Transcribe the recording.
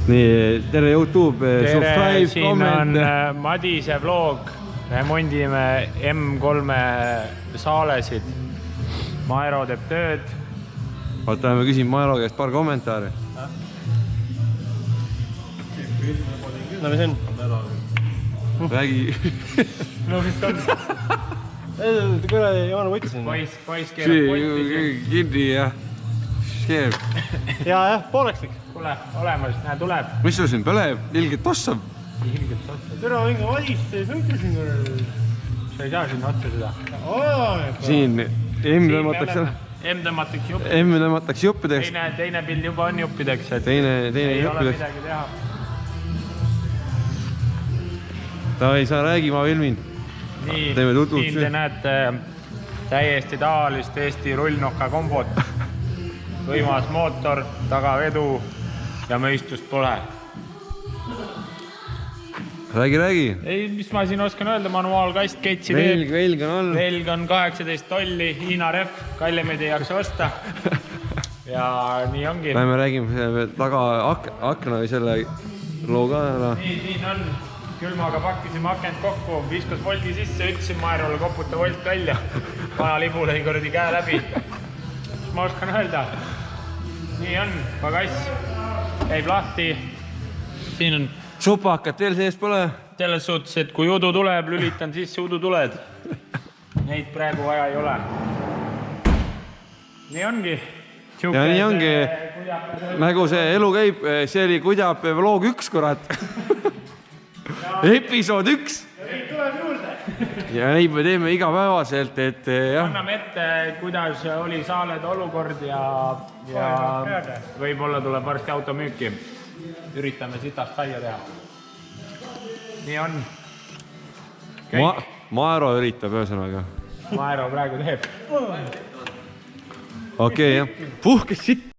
nii, tere YouTube, subscribe, siin comment. on Madise vlog. Remondime M3 saalesid. Maero teeb tööd. Vaata, me küsin Maero käest paar kommentaari. No mis on? Räägi. No mis on? Kuule, Joona võtsin. Poiss keerab potti. Kinni ja skeeb. Ja, pooleks läks. Tule, olemas, näe, tuleb. Mis sul siin põleb? Ilgelt tossab. Türa mingi valist sõitlusin. Sa ei saa sinna otsa seda. Siin M tõmmatakse juppideks. Teine pild juba on juppideks. Teine ei ole juppideks. midagi teha. Ta ei saa räägi, ma filmin. Nii, Teeme tutvust. siin te näete täiesti tavalist Eesti rullnoka kombot. Võimas mootor, tagavedu ja mõistust pole. Räägi. Ei, mis ma siin oskan öelda, manuaalkast ketsi Velg on all. Velg on 18 tolli, Hiina ref, kallimeid ei jaksa osta. Ja nii ongi. Me räägime taga akna või selle loo ka ära. Nii, siin on. Külmaga pakkisime akent kokku, viskas voldi sisse, ütlesin Maerole koputa volt välja. Vana libu lõi kordi käe läbi. Mis ma oskan öelda? Nii on, pagass käib lahti. Siin on Supakat veel sees pole. selles suhtes, et kui udu tuleb, lülitan sisse udutuled. Neid praegu vaja ei ole. Nii ongi. Ja nii ongi. Nagu see elu käib, see oli Kudjape vlog 1, kurat. Episood 1. Ja neid me teeme igapäevaselt, et jah. Anname ette, kuidas oli saalede olukord ja võib-olla tuleb varsti auto müüki. Üritame sitast saia teha. Nii on. Maero üritab ühesõnaga. Maero praegu teeb. Okei, jah. Puhkes sitt.